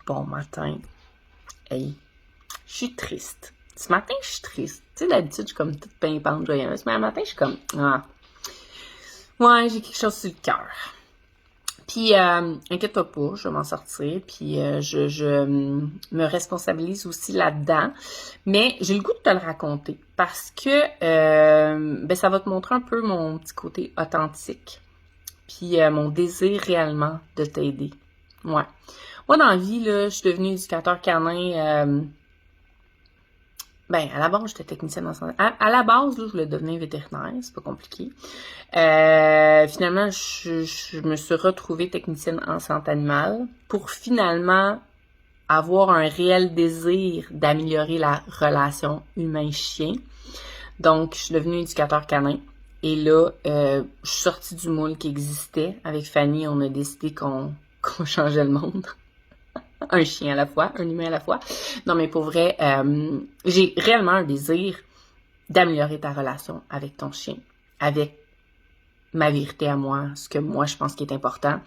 bon matin. Hey, je suis triste. Ce matin, je suis triste. Tu sais, d'habitude, je suis comme toute pimpante, joyeuse. Mais le matin, je suis comme, ouais, j'ai quelque chose sur le cœur. Puis, inquiète-toi pas, je vais m'en sortir. Puis, je me responsabilise aussi là-dedans. Mais j'ai le goût de te le raconter parce que ça va te montrer un peu mon petit côté authentique. Puis, mon désir réellement de t'aider. Ouais. Moi, dans la vie, là, je suis devenue éducateur canin. À la base, j'étais technicienne en santé. À la base, là, je voulais devenir vétérinaire, c'est pas compliqué. Finalement, je me suis retrouvée technicienne en santé animale pour finalement avoir un réel désir d'améliorer la relation humain-chien. Donc, je suis devenue éducateur canin. Et là, je suis sortie du moule qui existait. Avec Fanny, on a décidé qu'on changeait le monde. Un chien à la fois, un humain à la fois. Non, mais pour vrai, j'ai réellement un désir d'améliorer ta relation avec ton chien, avec ma vérité à moi, ce que moi je pense qui est important.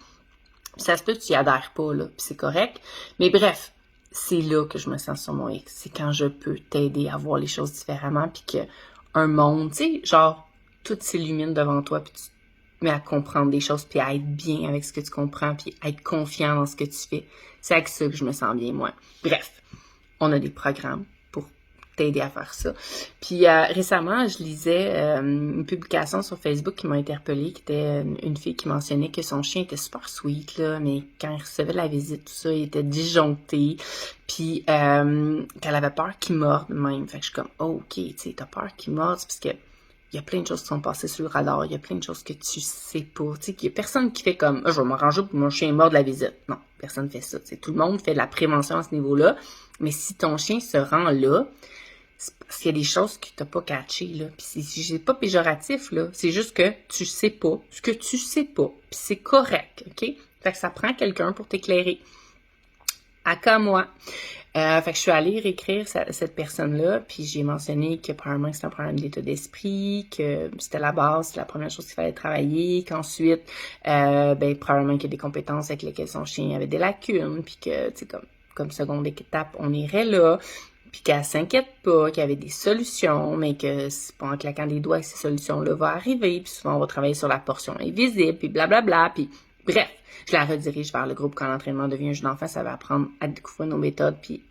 Puis ça se peut que tu y adhères pas, là, puis c'est correct. Mais bref, c'est là que je me sens sur mon X. C'est quand je peux t'aider à voir les choses différemment, puis que un monde, tu sais, genre, tout s'illumine devant toi, puis tu te mets à comprendre des choses, puis à être bien avec ce que tu comprends, puis à être confiant dans ce que tu fais. C'est avec ça que je me sens bien, moi. Bref, on a des programmes pour t'aider à faire ça. Puis récemment, je lisais une publication sur Facebook qui m'a interpellée, qui était une fille qui mentionnait que son chien était super sweet, là, mais quand il recevait la visite, tout ça, il était disjoncté, puis qu'elle avait peur qu'il morde même. Fait que je suis comme, oh, ok, tu sais, t'as peur qu'il morde, parce que il y a plein de choses qui sont passées sur le radar, il y a plein de choses que tu sais pas, tu sais, qu'il y a personne qui fait comme, je vais m'arranger pour mon chien morde la visite. Non, personne fait ça, tu sais, tout le monde fait de la prévention à ce niveau-là, mais si ton chien se rend là, c'est parce qu'il y a des choses que t'as pas catchées, là. Puis c'est pas péjoratif, là. C'est juste que tu sais pas ce que tu sais pas. Puis c'est correct, OK? Fait que ça prend quelqu'un pour t'éclairer. À cas moi. Fait que je suis allée réécrire cette personne-là, puis j'ai mentionné que probablement que c'était un problème d'état d'esprit, que c'était la base, c'est la première chose qu'il fallait travailler, qu'ensuite, probablement qu'il y a des compétences avec lesquelles son chien avait des lacunes, puis que, tu sais, comme seconde étape, on irait là, puis qu'elle s'inquiète pas, qu'il y avait des solutions, mais que c'est pas en claquant des doigts que ces solutions-là vont arriver, puis souvent on va travailler sur la portion invisible, puis blablabla, puis bref, je la redirige vers le groupe quand l'entraînement devient un jeu d'enfant, ça va apprendre à découvrir nos méthodes, puis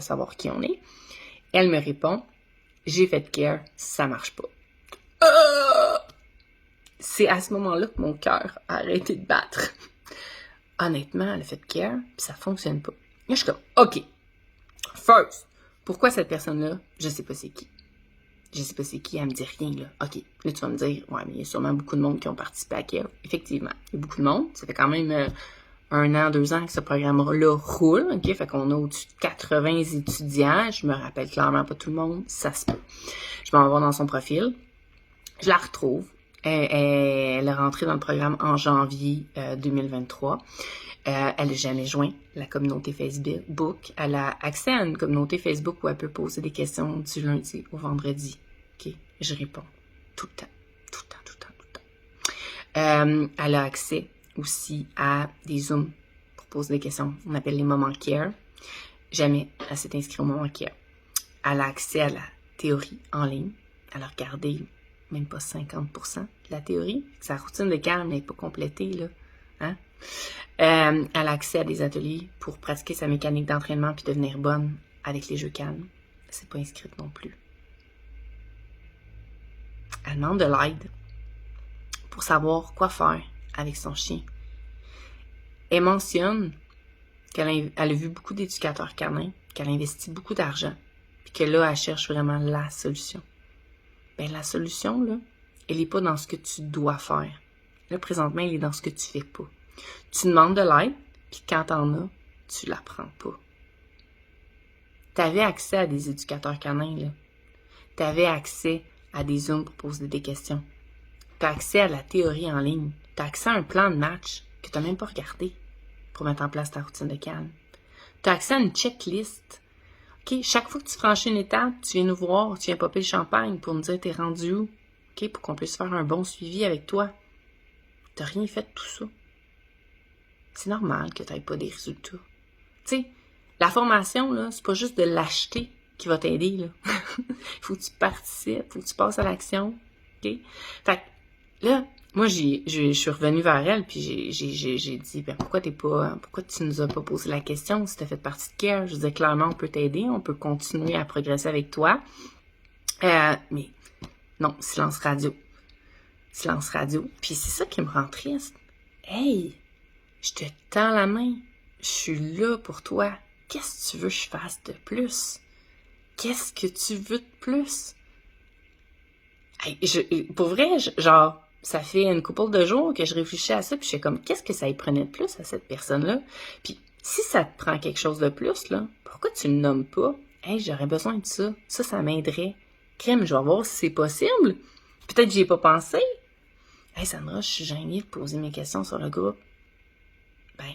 savoir qui on est. Elle me répond, j'ai fait de care, ça marche pas. C'est à ce moment-là que mon cœur a arrêté de battre. Honnêtement, elle a fait de care, puis ça fonctionne pas. Là, je suis comme, OK, first, pourquoi cette personne-là, je sais pas c'est qui. Je sais pas c'est qui, elle me dit rien, là. OK, là, tu vas me dire, ouais, mais il y a sûrement beaucoup de monde qui ont participé à care. Effectivement, il y a beaucoup de monde. Ça fait quand même 1 an, 2 ans que ce programme-là roule, OK? Fait qu'on a au-dessus de 80 étudiants. Je me rappelle clairement pas tout le monde. Ça se peut. Je m'en vais dans son profil. Je la retrouve. Elle est rentrée dans le programme en janvier 2023. Elle n'a jamais joint la communauté Facebook. Elle a accès à une communauté Facebook où elle peut poser des questions du lundi au vendredi. OK? Je réponds tout le temps. Tout le temps, tout le temps, tout le temps. Elle a accès aussi à des Zooms pour poser des questions. On appelle les moments care. Jamais elle s'est inscrite au moment care. Elle a accès à la théorie en ligne. Elle a regardé même pas 50% de la théorie. Sa routine de calme n'est pas complétée, là. Hein? Elle a accès à des ateliers pour pratiquer sa mécanique d'entraînement puis devenir bonne avec les jeux calmes. C'est pas inscrite non plus. Elle demande de l'aide pour savoir quoi faire avec son chien. Elle mentionne qu'elle a vu beaucoup d'éducateurs canins, qu'elle a investi beaucoup d'argent, puis que là, elle cherche vraiment la solution. La solution, là, elle n'est pas dans ce que tu dois faire. Là, présentement, elle est dans ce que tu fais pas. Tu demandes de l'aide, puis quand t'en as, tu la prends pas. T'avais accès à des éducateurs canins, là. T'avais accès à des Zooms pour poser des questions. T'as accès à la théorie en ligne. T'as accès à un plan de match que t'as même pas regardé pour mettre en place ta routine de calme. T'as accès à une checklist. OK, chaque fois que tu franchis une étape, tu viens nous voir, tu viens popper le champagne pour nous dire t'es rendu où. OK, pour qu'on puisse faire un bon suivi avec toi. T'as rien fait de tout ça. C'est normal que t'aies pas des résultats. Tu sais, La formation, là, c'est pas juste de l'acheter qui va t'aider, là. Il faut que tu participes, faut que tu passes à l'action, OK? Fait que là, moi, je suis revenue vers elle, puis j'ai dit, ben, pourquoi tu nous as pas posé la question si t'as fait partie de Care? Je disais, clairement, on peut t'aider, on peut continuer à progresser avec toi. Mais non, silence radio. Silence radio. Puis c'est ça qui me rend triste. Hey, je te tends la main. Je suis là pour toi. Qu'est-ce que tu veux que je fasse de plus? Qu'est-ce que tu veux de plus? Hey, pour vrai, genre, ça fait une couple de jours que je réfléchis à ça, puis je suis comme, qu'est-ce que ça y prenait de plus à cette personne-là? Puis, si ça te prend quelque chose de plus, là, pourquoi tu le nommes pas? Hey, j'aurais besoin de ça. Ça m'aiderait. Crème, je vais voir si c'est possible. Peut-être que j'y ai pas pensé. Hey, Sandra, je suis gênée de poser mes questions sur le groupe. Ben,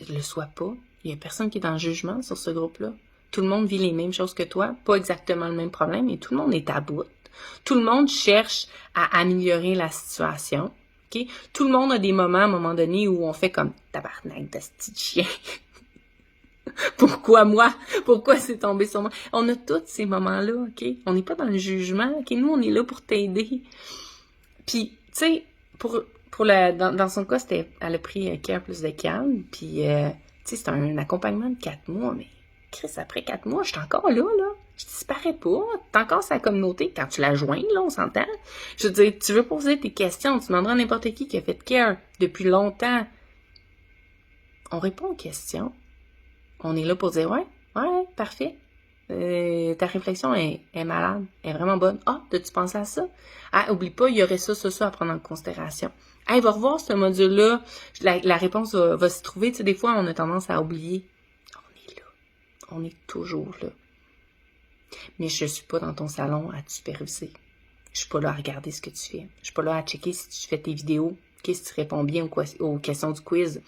le sois pas. Il y a personne qui est dans le jugement sur ce groupe-là. Tout le monde vit les mêmes choses que toi, pas exactement le même problème, mais tout le monde est à bout. Tout le monde cherche à améliorer la situation. Okay? Tout le monde a des moments, à un moment donné, où on fait comme tabarnak de ce petit chien. Pourquoi moi? Pourquoi c'est tombé sur moi? On a tous ces moments-là, OK? On n'est pas dans le jugement, OK? Nous, on est là pour t'aider. Puis, tu sais, dans son cas, elle a pris Care plus de calme, puis, tu sais, c'est un accompagnement de 4 mois, mais Chris, après 4 mois, je suis encore là. Je disparais pas. T'es encore sa communauté quand tu la joins, là, on s'entend. Je veux dire, tu veux poser tes questions, tu demanderas à n'importe qui a fait Care depuis longtemps. On répond aux questions. On est là pour dire, ouais, parfait. Ta réflexion est malade, elle est vraiment bonne. Ah, t'as-tu pensé à ça? Ah, oublie pas, il y aurait ça à prendre en considération. Hey, va revoir ce module-là. La réponse va se trouver. Tu sais, des fois, on a tendance à oublier. On est là. On est toujours là. Mais je suis pas dans ton salon à te superviser. Je suis pas là à regarder ce que tu fais. Je suis pas là à checker si tu fais tes vidéos, si tu réponds bien aux questions du quiz.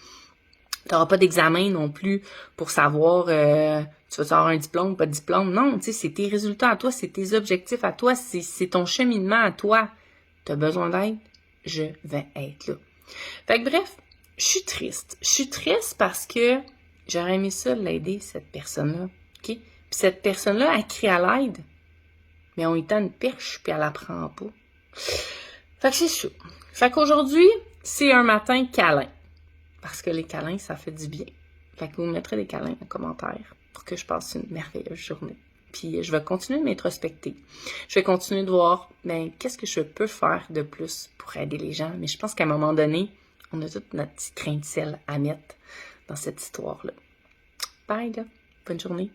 T'auras pas d'examen non plus pour savoir tu vas avoir un diplôme ou pas de diplôme. Non, tu sais, c'est tes résultats à toi, c'est tes objectifs à toi, c'est ton cheminement à toi. T'as besoin d'aide? Je vais être là. Fait que bref, je suis triste. Je suis triste parce que j'aurais aimé ça l'aider, cette personne-là. OK? Puis cette personne-là, elle crie à l'aide, mais on lui tend une perche, puis elle la prend pas. Fait que c'est chaud. Fait qu'aujourd'hui, c'est un matin câlin. Parce que les câlins, ça fait du bien. Fait que vous me mettrez des câlins en commentaire pour que je passe une merveilleuse journée. Puis je vais continuer de m'introspecter. Je vais continuer de voir, qu'est-ce que je peux faire de plus pour aider les gens. Mais je pense qu'à un moment donné, on a toute notre petit grain de sel à mettre dans cette histoire-là. Bye, là. Bonne journée.